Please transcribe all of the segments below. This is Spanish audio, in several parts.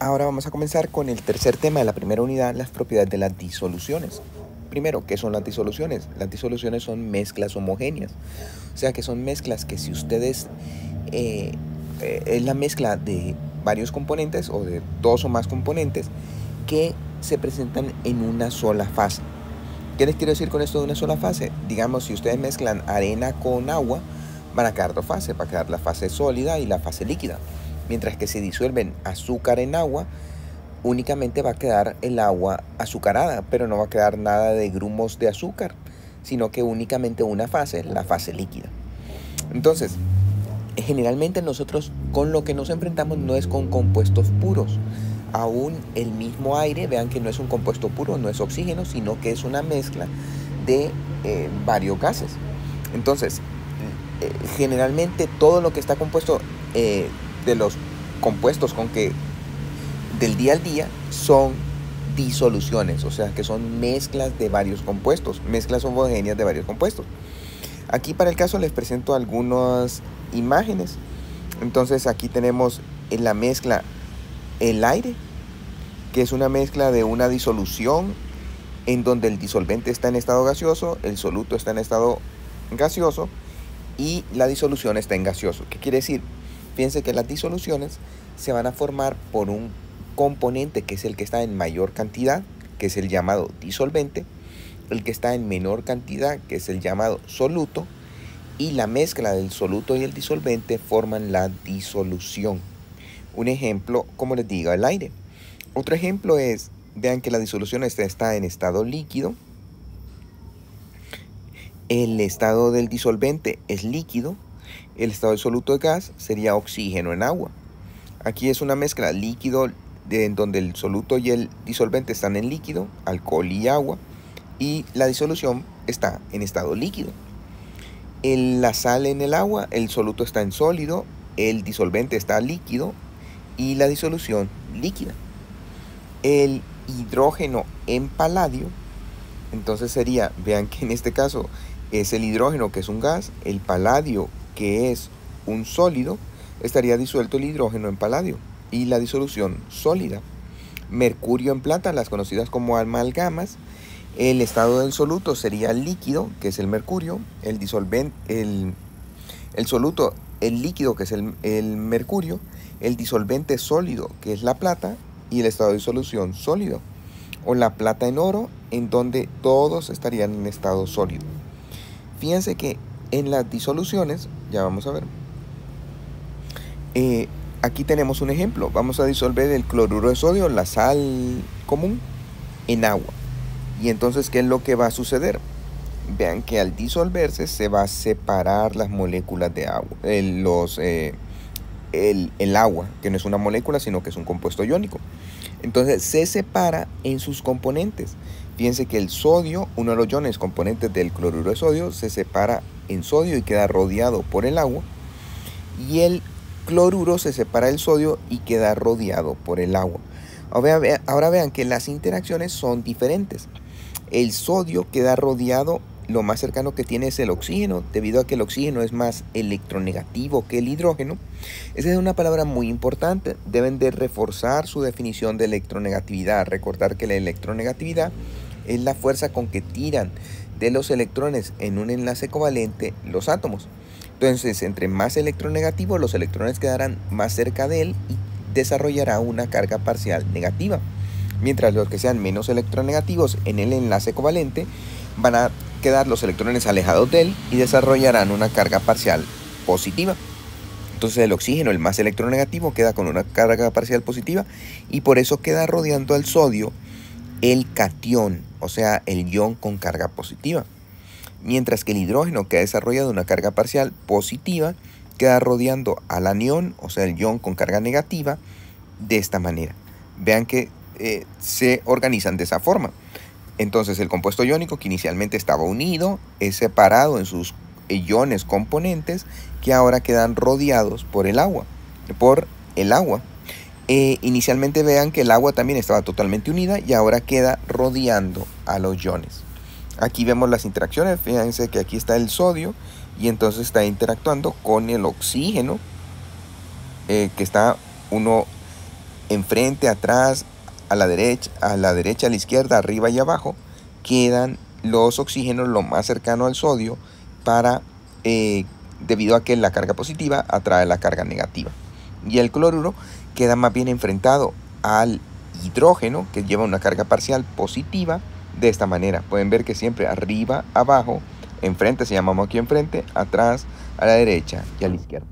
Ahora vamos a comenzar con el tercer tema de la primera unidad, las propiedades de las disoluciones. Primero, ¿qué son las disoluciones? Las disoluciones son mezclas homogéneas, o sea que son mezclas que si ustedes es la mezcla de varios componentes o de dos o más componentes que se presentan en una sola fase. ¿Qué les quiero decir con esto de una sola fase? Digamos, si ustedes mezclan arena con agua, van a quedar dos fases, va a quedar la fase sólida y la fase líquida. Mientras que si disuelven azúcar en agua, únicamente va a quedar el agua azucarada, pero no va a quedar nada de grumos de azúcar, sino que únicamente una fase, la fase líquida. Entonces, generalmente nosotros con lo que nos enfrentamos no es con compuestos puros. Aún el mismo aire, vean que no es un compuesto puro, no es oxígeno, sino que es una mezcla de varios gases. Entonces, generalmente todo lo que está compuesto de los compuestos con que del día al día son disoluciones, o sea que son mezclas de varios compuestos, mezclas homogéneas de varios compuestos. Aquí para el caso les presento algunas imágenes. Entonces aquí tenemos en la mezcla el aire, que es una mezcla de una disolución en donde el disolvente está en estado gaseoso, el soluto está en estado gaseoso y la disolución está en gaseoso. ¿Qué quiere decir? Fíjense que las disoluciones se van a formar por un componente que es el que está en mayor cantidad, que es el llamado disolvente, el que está en menor cantidad, que es el llamado soluto, y la mezcla del soluto y el disolvente forman la disolución. Un ejemplo, como les digo, el aire. Otro ejemplo es, vean que la disolución está en estado líquido, el estado del disolvente es líquido, el estado del soluto de gas sería oxígeno en agua. Aquí es una mezcla líquido en donde el soluto y el disolvente están en líquido, alcohol y agua, y la disolución está en estado líquido. La sal en el agua, el soluto está en sólido, el disolvente está líquido y la disolución líquida. El hidrógeno en paladio, entonces sería, vean que en este caso es el hidrógeno que es un gas, el paladio que es un sólido, estaría disuelto el hidrógeno en paladio y la disolución sólida. Mercurio en plata, las conocidas como amalgamas, el estado del soluto sería líquido, que es el mercurio, el disolvente, el soluto, el líquido, que es el mercurio, el disolvente sólido, que es la plata, y el estado de disolución sólido, o la plata en oro, en donde todos estarían en estado sólido. Fíjense que en las disoluciones, ya vamos a ver, aquí tenemos un ejemplo. Vamos a disolver el cloruro de sodio, la sal común, en agua. Y entonces, ¿qué es lo que va a suceder? Vean que al disolverse se va a separar las moléculas de agua, el agua, que no es una molécula, sino que es un compuesto iónico. Entonces se separa en sus componentes. Fíjense que el sodio, uno de los iones componentes del cloruro de sodio, se separa en sodio y queda rodeado por el agua. Y el cloruro se separa del sodio y queda rodeado por el agua. Ahora vean que las interacciones son diferentes. El sodio queda rodeado, lo más cercano que tiene es el oxígeno, debido a que el oxígeno es más electronegativo que el hidrógeno. Esa es una palabra muy importante. Deben de reforzar su definición de electronegatividad. Recordar que la electronegatividad es la fuerza con que tiran de los electrones en un enlace covalente los átomos. Entonces, entre más electronegativo, los electrones quedarán más cerca de él y desarrollará una carga parcial negativa. Mientras los que sean menos electronegativos en el enlace covalente van a quedar los electrones alejados de él y desarrollarán una carga parcial positiva. Entonces el oxígeno, el más electronegativo, queda con una carga parcial positiva y por eso queda rodeando al sodio el catión, o sea, el ion con carga positiva. Mientras que el hidrógeno, que ha desarrollado una carga parcial positiva, queda rodeando al anión, o sea, el ion con carga negativa, de esta manera. Vean que se organizan de esa forma. Entonces el compuesto iónico que inicialmente estaba unido es separado en sus iones componentes que ahora quedan rodeados por el agua. Inicialmente vean que el agua también estaba totalmente unida y ahora queda rodeando a los iones. Aquí vemos las interacciones. Fíjense que aquí está el sodio y entonces está interactuando con el oxígeno que está uno enfrente, atrás, a la derecha, a la izquierda, arriba y abajo, quedan los oxígenos lo más cercano al sodio debido a que la carga positiva atrae la carga negativa. Y el cloruro queda más bien enfrentado al hidrógeno, que lleva una carga parcial positiva, de esta manera. Pueden ver que siempre arriba, abajo, enfrente, se llamamos aquí enfrente, atrás, a la derecha y a la izquierda.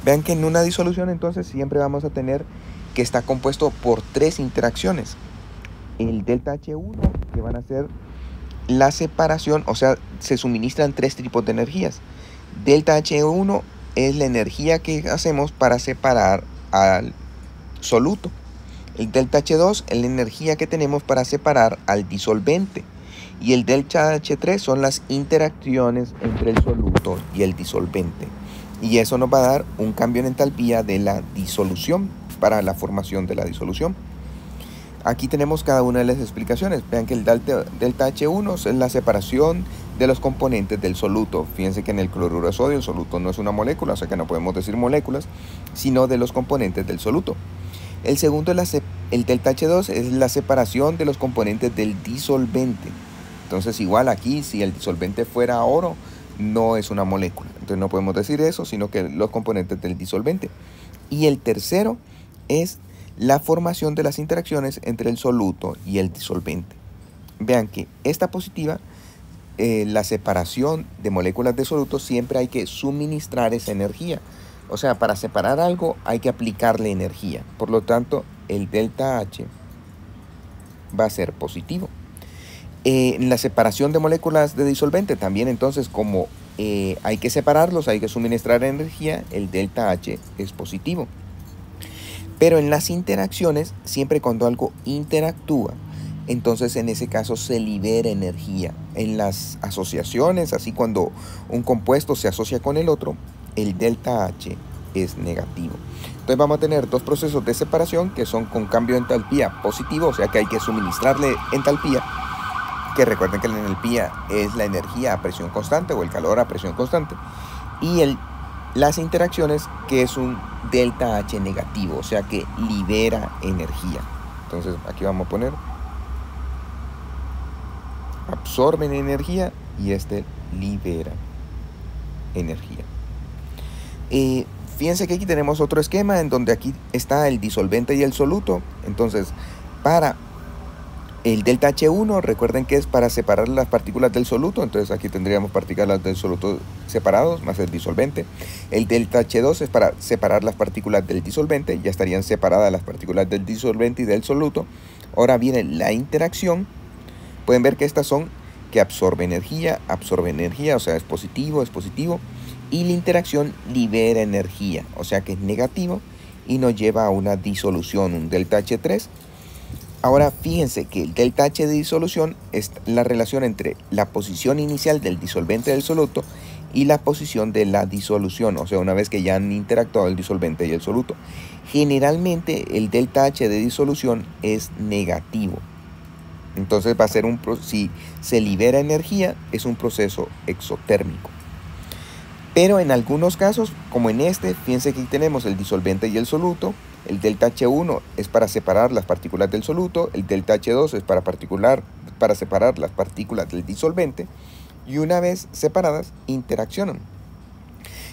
Vean que en una disolución entonces siempre vamos a tener que está compuesto por 3 interacciones. El delta H1, que van a ser la separación, o sea, se suministran 3 tipos de energías. Delta H1 es la energía que hacemos para separar al soluto. El delta H2 es la energía que tenemos para separar al disolvente. Y el delta H3 son las interacciones entre el soluto y el disolvente. Y eso nos va a dar un cambio en entalpía de la disolución para la formación de la disolución. Aquí tenemos cada una de las explicaciones. Vean que el delta H1 es la separación de los componentes del soluto. Fíjense que en el cloruro de sodio el soluto no es una molécula, o sea que no podemos decir moléculas, sino de los componentes del soluto. El segundo, el delta H2, es la separación de los componentes del disolvente. Entonces igual aquí, si el disolvente fuera oro, no es una molécula. Entonces no podemos decir eso, sino que los componentes del disolvente. Y el tercero es la formación de las interacciones entre el soluto y el disolvente. Vean que esta positiva, la separación de moléculas de soluto, siempre hay que suministrar esa energía. O sea, para separar algo hay que aplicarle energía. Por lo tanto, el delta H va a ser positivo. En la separación de moléculas de disolvente también, entonces, como hay que separarlos, hay que suministrar energía, el delta H es positivo. Pero en las interacciones, siempre cuando algo interactúa, entonces en ese caso se libera energía. En las asociaciones, así cuando un compuesto se asocia con el otro, el delta H es negativo. Entonces vamos a tener 2 procesos de separación que son con cambio de entalpía positivo, o sea que hay que suministrarle entalpía, que recuerden que la entalpía es la energía a presión constante o el calor a presión constante, y las interacciones, que es un delta H negativo, o sea que libera energía. Entonces aquí vamos a poner absorben energía y este libera energía. Fíjense que aquí tenemos otro esquema en donde aquí está el disolvente y el soluto. Entonces, para el delta H1, recuerden que es para separar las partículas del soluto. Entonces aquí tendríamos partículas del soluto separados más el disolvente. El delta H2 es para separar las partículas del disolvente. Ya estarían separadas las partículas del disolvente y del soluto. Ahora viene la interacción. Pueden ver que estas son que absorbe energía, o sea, es positivo. Y la interacción libera energía, o sea que es negativo y nos lleva a una disolución, un delta H3. Ahora fíjense que el delta H de disolución es la relación entre la posición inicial del disolvente del soluto y la posición de la disolución, o sea, una vez que ya han interactuado el disolvente y el soluto. Generalmente el delta H de disolución es negativo. Entonces va a ser si se libera energía, es un proceso exotérmico. Pero en algunos casos, como en este, fíjense que aquí tenemos el disolvente y el soluto. El delta H1 es para separar las partículas del soluto. El delta H2 es para separar las partículas del disolvente. Y una vez separadas, interaccionan.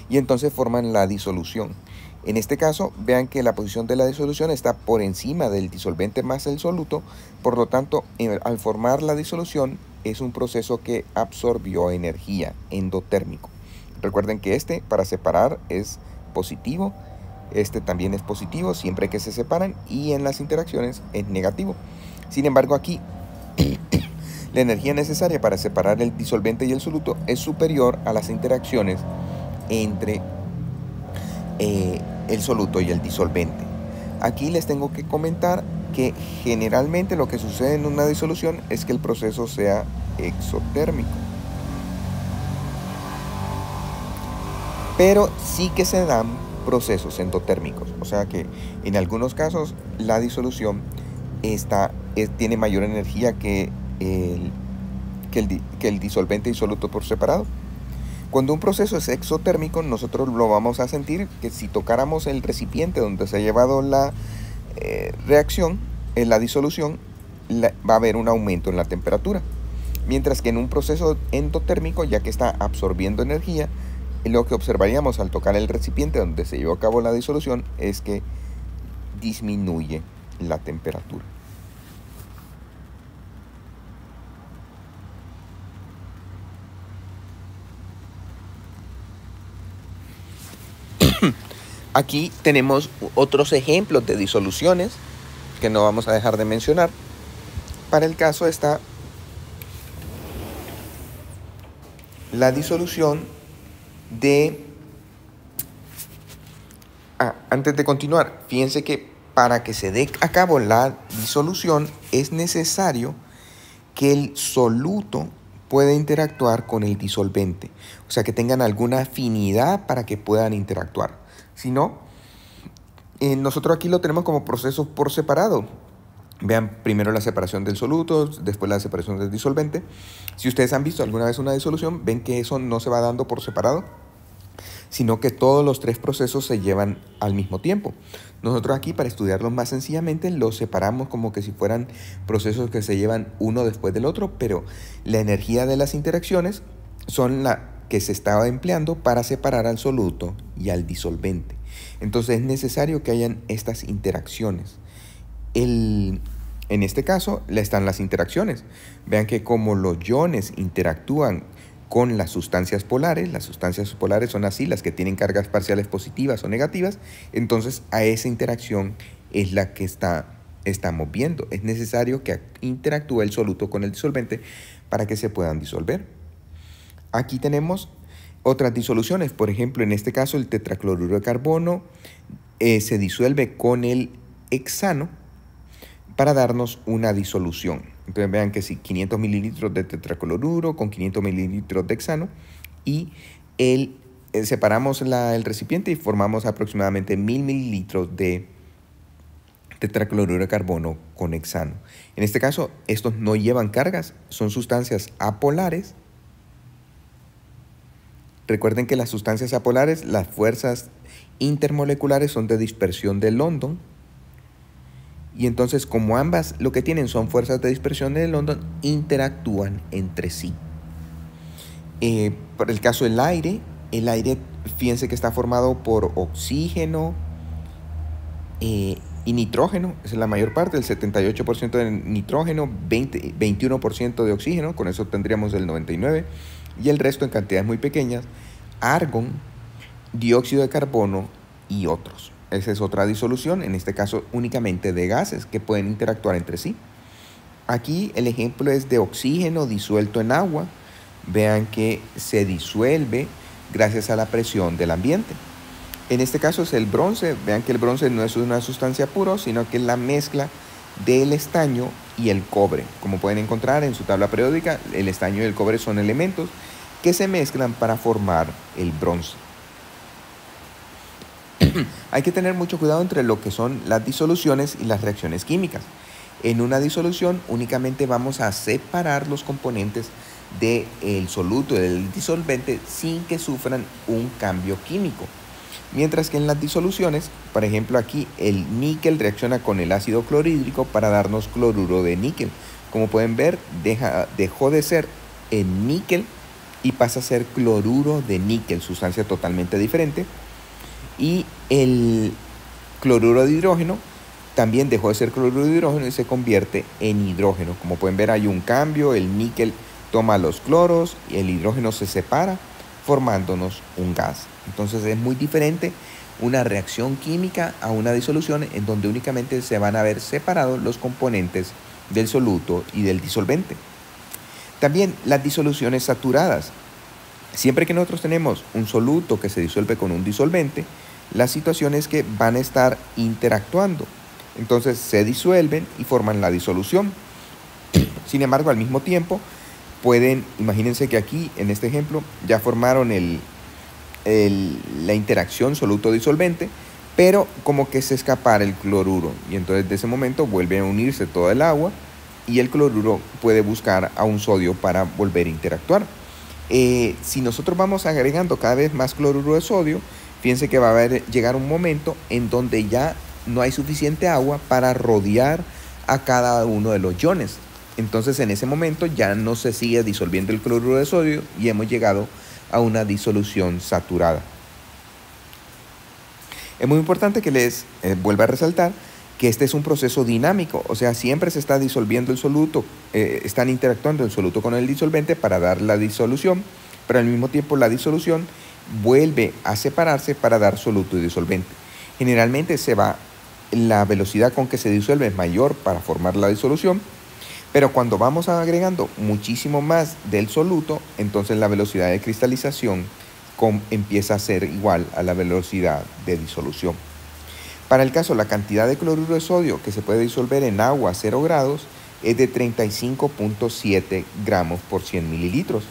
Y entonces forman la disolución. En este caso, vean que la posición de la disolución está por encima del disolvente más el soluto. Por lo tanto, al formar la disolución, es un proceso que absorbió energía, endotérmico. Recuerden que para separar es positivo, este también es positivo siempre que se separan, y en las interacciones es negativo. Sin embargo, aquí la energía necesaria para separar el disolvente y el soluto es superior a las interacciones entre el soluto y el disolvente. Aquí les tengo que comentar que generalmente lo que sucede en una disolución es que el proceso sea exotérmico. Pero sí que se dan procesos endotérmicos, o sea que en algunos casos la disolución tiene mayor energía que el disolvente y soluto por separado. Cuando un proceso es exotérmico, nosotros lo vamos a sentir que si tocáramos el recipiente donde se ha llevado reacción, en la disolución, va a haber un aumento en la temperatura. Mientras que en un proceso endotérmico, ya que está absorbiendo energía, lo que observaríamos al tocar el recipiente donde se llevó a cabo la disolución es que disminuye la temperatura. Aquí tenemos otros ejemplos de disoluciones que no vamos a dejar de mencionar. Para el caso está la disolución de... antes de continuar, fíjense que para que se dé a cabo la disolución es necesario que el soluto pueda interactuar con el disolvente. O sea, que tengan alguna afinidad para que puedan interactuar. Si no, nosotros aquí lo tenemos como procesos por separado. Vean primero la separación del soluto, después la separación del disolvente. Si ustedes han visto alguna vez una disolución, ven que eso no se va dando por separado, sino que todos los tres procesos se llevan al mismo tiempo. Nosotros aquí, para estudiarlos más sencillamente, los separamos como que si fueran procesos que se llevan uno después del otro, pero la energía de las interacciones son la que se estaba empleando para separar al soluto y al disolvente. Entonces es necesario que hayan estas interacciones. En este caso están las interacciones. Vean que como los iones interactúan con las sustancias polares son así, las que tienen cargas parciales positivas o negativas, entonces a esa interacción es la que estamos viendo. Es necesario que interactúe el soluto con el disolvente para que se puedan disolver. Aquí tenemos otras disoluciones, por ejemplo, en este caso el tetracloruro de carbono se disuelve con el hexano para darnos una disolución. Entonces vean que si 500 mililitros de tetracloruro con 500 mililitros de hexano y separamos el recipiente y formamos aproximadamente 1000 mililitros de tetracloruro de carbono con hexano. En este caso, estos no llevan cargas, son sustancias apolares. Recuerden que las sustancias apolares, las fuerzas intermoleculares son de dispersión de London. Y entonces, como ambas lo que tienen son fuerzas de dispersión de London, interactúan entre sí. Por el caso del aire, fíjense que está formado por oxígeno y nitrógeno, esa es la mayor parte, el 78% de nitrógeno, 21% de oxígeno, con eso tendríamos el 99%, y el resto en cantidades muy pequeñas, argón, dióxido de carbono y otros. Esa es otra disolución, en este caso únicamente de gases que pueden interactuar entre sí. Aquí el ejemplo es de oxígeno disuelto en agua. Vean que se disuelve gracias a la presión del ambiente. En este caso es el bronce. Vean que el bronce no es una sustancia pura, sino que es la mezcla del estaño y el cobre. Como pueden encontrar en su tabla periódica, el estaño y el cobre son elementos que se mezclan para formar el bronce. Hay que tener mucho cuidado entre lo que son las disoluciones y las reacciones químicas. En una disolución únicamente vamos a separar los componentes del soluto y del disolvente sin que sufran un cambio químico. Mientras que en las disoluciones, por ejemplo aquí el níquel reacciona con el ácido clorhídrico para darnos cloruro de níquel. Como pueden ver, dejó de ser el níquel y pasa a ser cloruro de níquel, sustancia totalmente diferente. Y el cloruro de hidrógeno también dejó de ser cloruro de hidrógeno y se convierte en hidrógeno. Como pueden ver, hay un cambio, el níquel toma los cloros y el hidrógeno se separa formándonos un gas. Entonces es muy diferente una reacción química a una disolución en donde únicamente se van a ver separados los componentes del soluto y del disolvente. También las disoluciones saturadas. Siempre que nosotros tenemos un soluto que se disuelve con un disolvente, la situación es que van a estar interactuando. Entonces se disuelven y forman la disolución. Sin embargo, al mismo tiempo, imagínense que aquí, en este ejemplo, ya formaron la interacción soluto-disolvente, pero como que se escapara el cloruro. Y entonces de ese momento vuelve a unirse todo el agua y el cloruro puede buscar a un sodio para volver a interactuar. Si nosotros vamos agregando cada vez más cloruro de sodio, fíjense que va a llegar un momento en donde ya no hay suficiente agua para rodear a cada uno de los iones. Entonces en ese momento ya no se sigue disolviendo el cloruro de sodio y hemos llegado a una disolución saturada. Es muy importante que les vuelva a resaltar que este es un proceso dinámico, o sea, siempre se está disolviendo el soluto, están interactuando el soluto con el disolvente para dar la disolución, pero al mismo tiempo la disolución vuelve a separarse para dar soluto y disolvente. Generalmente la velocidad con que se disuelve es mayor para formar la disolución, pero cuando vamos agregando muchísimo más del soluto, entonces la velocidad de cristalización empieza a ser igual a la velocidad de disolución. Para el caso, la cantidad de cloruro de sodio que se puede disolver en agua a 0 grados es de 35.7 gramos por 100 mililitros.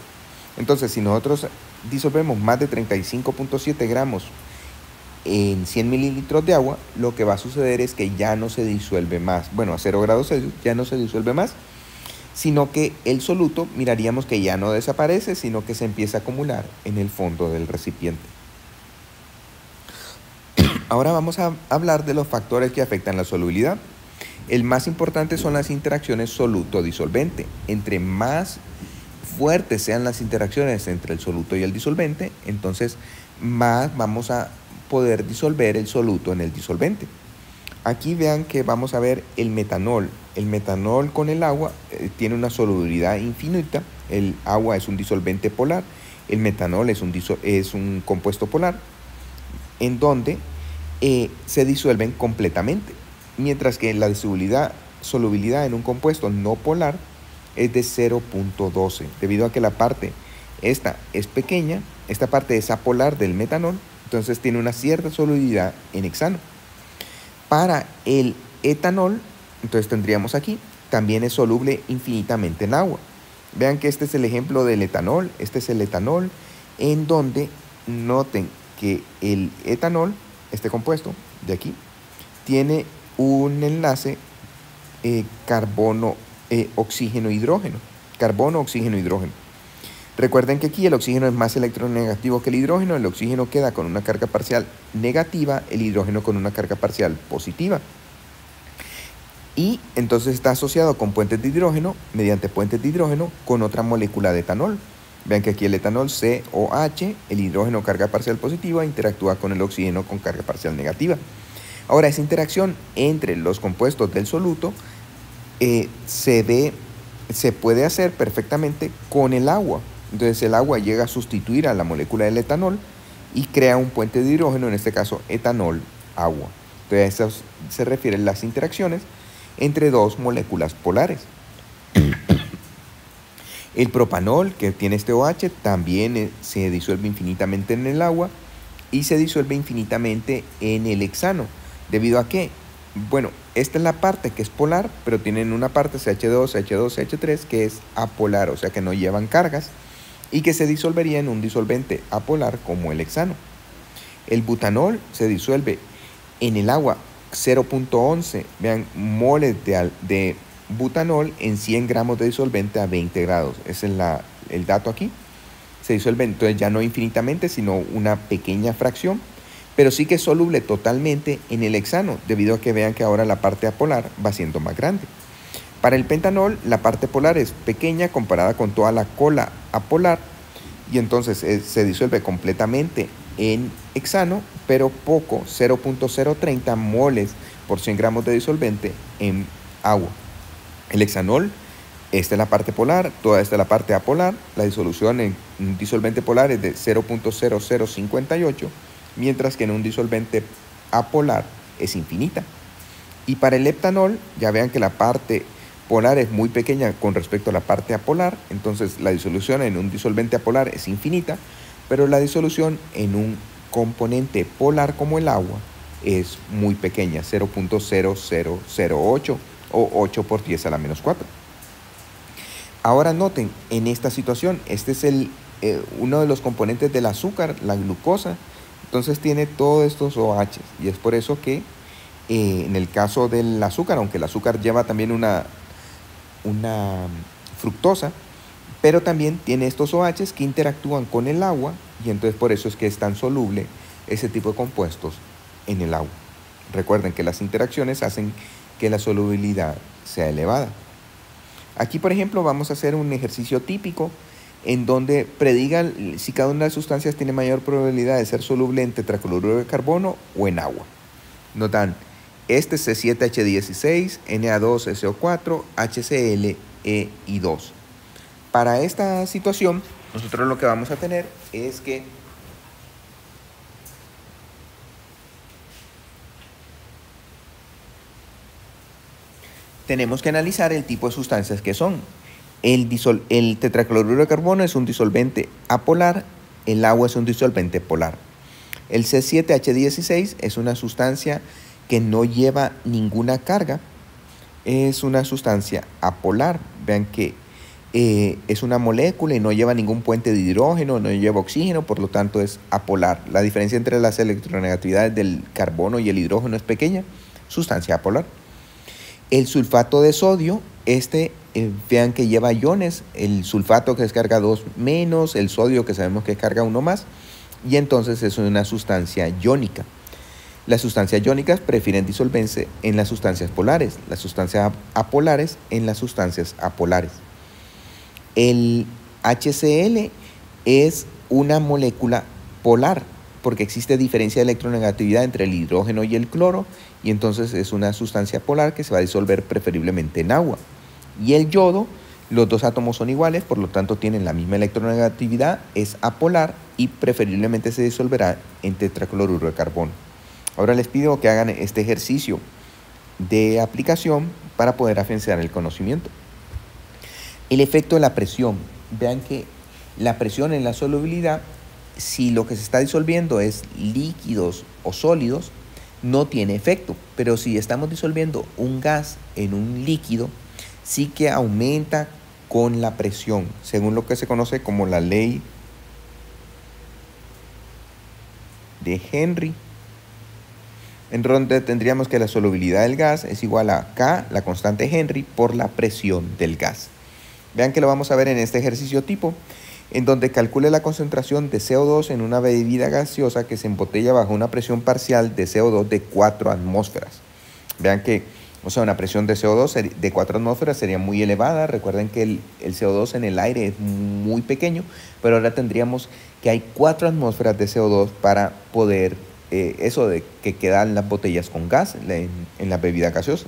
Entonces, si nosotros disolvemos más de 35.7 gramos en 100 mililitros de agua, lo que va a suceder es que ya no se disuelve más. Bueno, a 0 grados Celsius ya no se disuelve más, sino que el soluto miraríamos que ya no desaparece, sino que se empieza a acumular en el fondo del recipiente. Ahora vamos a hablar de los factores que afectan la solubilidad. El más importante son las interacciones soluto-disolvente. Entre más fuertes sean las interacciones entre el soluto y el disolvente, entonces más vamos a poder disolver el soluto en el disolvente. Aquí vean que vamos a ver el metanol. El metanol con el agua tiene una solubilidad infinita. El agua es un disolvente polar. El metanol es un compuesto polar en donde se disuelven completamente. Mientras que la solubilidad en un compuesto no polar es de 0.12. Debido a que la parte esta es pequeña, esta parte es apolar del metanol, entonces tiene una cierta solubilidad en hexano. Para el etanol, entonces tendríamos aquí, también es soluble infinitamente en agua. Vean que este es el ejemplo del etanol, este es el etanol, en donde noten que el etanol, este compuesto de aquí, tiene un enlace carbono, oxígeno, hidrógeno. Carbono, oxígeno, hidrógeno. Recuerden que aquí el oxígeno es más electronegativo que el hidrógeno, el oxígeno queda con una carga parcial negativa, el hidrógeno con una carga parcial positiva. Y entonces está asociado con puentes de hidrógeno, mediante puentes de hidrógeno, con otra molécula de etanol. Vean que aquí el etanol COH, el hidrógeno carga parcial positiva, interactúa con el oxígeno con carga parcial negativa. Ahora, esa interacción entre los compuestos del soluto se puede hacer perfectamente con el agua. Entonces el agua llega a sustituir a la molécula del etanol y crea un puente de hidrógeno, en este caso etanol-agua. Entonces a eso se refieren las interacciones entre dos moléculas polares. El propanol, que tiene este OH, también se disuelve infinitamente en el agua y se disuelve infinitamente en el hexano. ¿Debido a qué? Bueno, esta es la parte que es polar, pero tienen una parte CH2, CH2, CH3 que es apolar, o sea que no llevan cargas y que se disolvería en un disolvente apolar como el hexano. El butanol se disuelve en el agua 0.11, vean, moles de butanol en 100 gramos de disolvente a 20 grados. Ese es el dato aquí. Se disuelve entonces ya no infinitamente, sino una pequeña fracción, pero sí que es soluble totalmente en el hexano, debido a que vean que ahora la parte apolar va siendo más grande. Para el pentanol, la parte polar es pequeña comparada con toda la cola apolar, y entonces se disuelve completamente en hexano, pero poco, 0.030 moles por 100 gramos de disolvente en agua. El hexanol, esta es la parte polar, toda esta es la parte apolar. La disolución en un disolvente polar es de 0.0058, mientras que en un disolvente apolar es infinita. Y para el heptanol, ya vean que la parte polar es muy pequeña con respecto a la parte apolar, entonces la disolución en un disolvente apolar es infinita, pero la disolución en un componente polar como el agua es muy pequeña, 0.0008 o 8 por 10 a la menos 4. Ahora noten, en esta situación, este es uno de los componentes del azúcar, la glucosa, entonces tiene todos estos OH, y es por eso que en el caso del azúcar, aunque el azúcar lleva también una fructosa, pero también tiene estos OH que interactúan con el agua, y entonces por eso es que es tan soluble ese tipo de compuestos en el agua. Recuerden que las interacciones hacen que la solubilidad sea elevada. Aquí, por ejemplo, vamos a hacer un ejercicio típico en donde prediga si cada una de las sustancias tiene mayor probabilidad de ser soluble en tetracloruro de carbono o en agua. Nos dan este C7H16, Na2SO4, HCl, E y 2. Para esta situación, nosotros lo que vamos a tener es que tenemos que analizar el tipo de sustancias que son. El tetracloruro de carbono es un disolvente apolar, el agua es un disolvente polar. El C7H16 es una sustancia que no lleva ninguna carga, es una sustancia apolar. Vean que es una molécula y no lleva ningún puente de hidrógeno, no lleva oxígeno, por lo tanto es apolar. La diferencia entre las electronegatividades del carbono y el hidrógeno es pequeña, sustancia apolar. El sulfato de sodio, vean que lleva iones, el sulfato que es carga 2 menos, el sodio que sabemos que es carga 1 más, y entonces es una sustancia iónica. Las sustancias iónicas prefieren disolverse en las sustancias polares, las sustancias apolares en las sustancias apolares. El HCl es una molécula polar porque existe diferencia de electronegatividad entre el hidrógeno y el cloro y entonces es una sustancia polar que se va a disolver preferiblemente en agua. Y el yodo, los dos átomos son iguales, por lo tanto tienen la misma electronegatividad, es apolar y preferiblemente se disolverá en tetracloruro de carbono. Ahora les pido que hagan este ejercicio de aplicación para poder afianzar el conocimiento. El efecto de la presión. Vean que la presión en la solubilidad, si lo que se está disolviendo es líquidos o sólidos, no tiene efecto. Pero si estamos disolviendo un gas en un líquido, sí que aumenta con la presión, según lo que se conoce como la ley de Henry, en donde tendríamos que la solubilidad del gas es igual a K, la constante Henry, por la presión del gas. Vean que lo vamos a ver en este ejercicio tipo, en donde calcule la concentración de CO2 en una bebida gaseosa que se embotella bajo una presión parcial de CO2 de 4 atmósferas. Vean que, una presión de CO2 de 4 atmósferas sería muy elevada. Recuerden que el CO2 en el aire es muy pequeño, pero ahora tendríamos que hay 4 atmósferas de CO2 para poder, eso de que quedan las botellas con gas en la bebida gaseosa,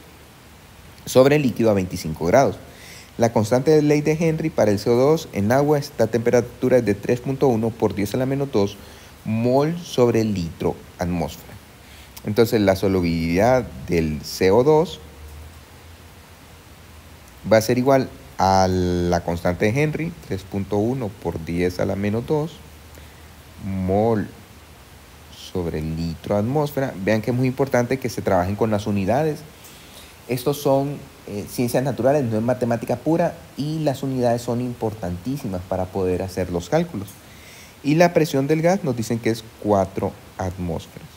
sobre el líquido a 25 grados. La constante de ley de Henry para el CO2 en agua, esta temperatura es de 3.1 por 10 a la menos 2 mol sobre litro atmósfera. Entonces la solubilidad del CO2 va a ser igual a la constante de Henry, 3.1 por 10 a la menos 2 mol sobre litro atmósfera. Vean que es muy importante que se trabajen con las unidades. Estos son ciencias naturales, no es matemática pura y las unidades son importantísimas para poder hacer los cálculos. Y la presión del gas nos dicen que es 4 atmósferas.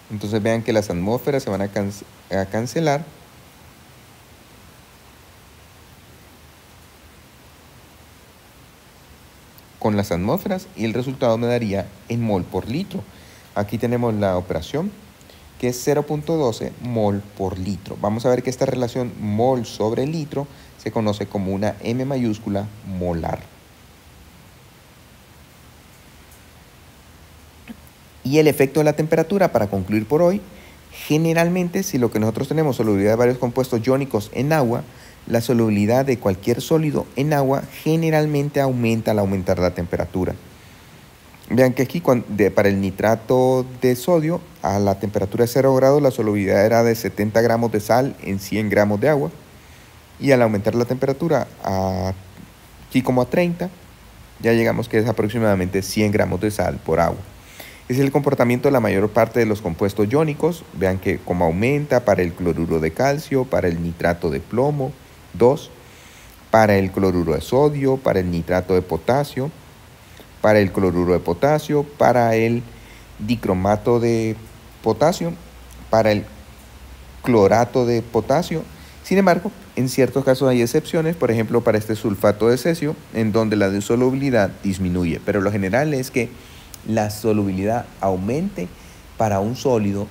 Entonces vean que las atmósferas se van a cancelar. Con las atmósferas y el resultado me daría en mol por litro. Aquí tenemos la operación que es 0.12 mol por litro. Vamos a ver que esta relación mol sobre litro se conoce como una M mayúscula molar. Y el efecto de la temperatura, para concluir por hoy, generalmente si lo que nosotros tenemos solubilidad de varios compuestos iónicos en agua, la solubilidad de cualquier sólido en agua generalmente aumenta al aumentar la temperatura. Vean que aquí para el nitrato de sodio a la temperatura de 0 grados la solubilidad era de 70 gramos de sal en 100 gramos de agua y al aumentar la temperatura aquí como a 30 ya llegamos que es aproximadamente 100 gramos de sal por agua. Es el comportamiento de la mayor parte de los compuestos iónicos. Vean que como aumenta para el cloruro de calcio, para el nitrato de plomo 2, para el cloruro de sodio, para el nitrato de potasio, para el cloruro de potasio, para el dicromato de potasio, para el clorato de potasio. Sin embargo, en ciertos casos hay excepciones, por ejemplo para este sulfato de cesio, en donde la disolubilidad disminuye, pero lo general es que la solubilidad aumente para un sólido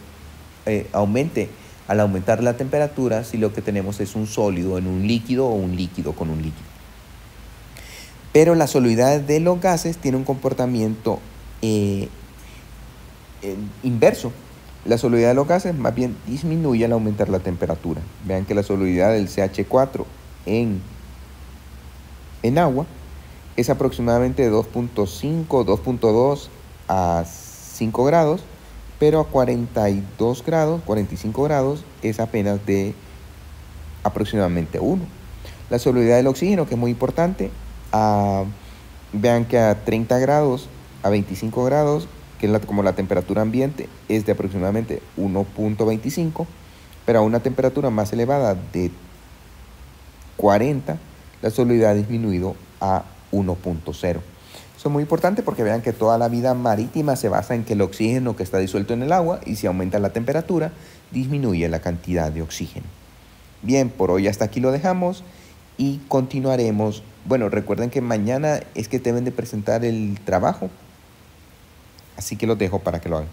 aumente al aumentar la temperatura si lo que tenemos es un sólido en un líquido o un líquido con un líquido. Pero la solubilidad de los gases tiene un comportamiento inverso. La solubilidad de los gases más bien disminuye al aumentar la temperatura. Vean que la solubilidad del CH4 en agua es aproximadamente de 2.5, 2.2 a 5 grados, pero a 42 grados, 45 grados es apenas de aproximadamente 1. La solubilidad del oxígeno, que es muy importante, vean que a 30 grados, a 25 grados, que es como la temperatura ambiente, es de aproximadamente 1.25, pero a una temperatura más elevada de 40, la solubilidad ha disminuido a 1.0. Eso es muy importante porque vean que toda la vida marítima se basa en que el oxígeno que está disuelto en el agua, y si aumenta la temperatura, disminuye la cantidad de oxígeno. Bien, por hoy hasta aquí lo dejamos y continuaremos. Bueno, recuerden que mañana es que deben de presentar el trabajo, así que los dejo para que lo hagan.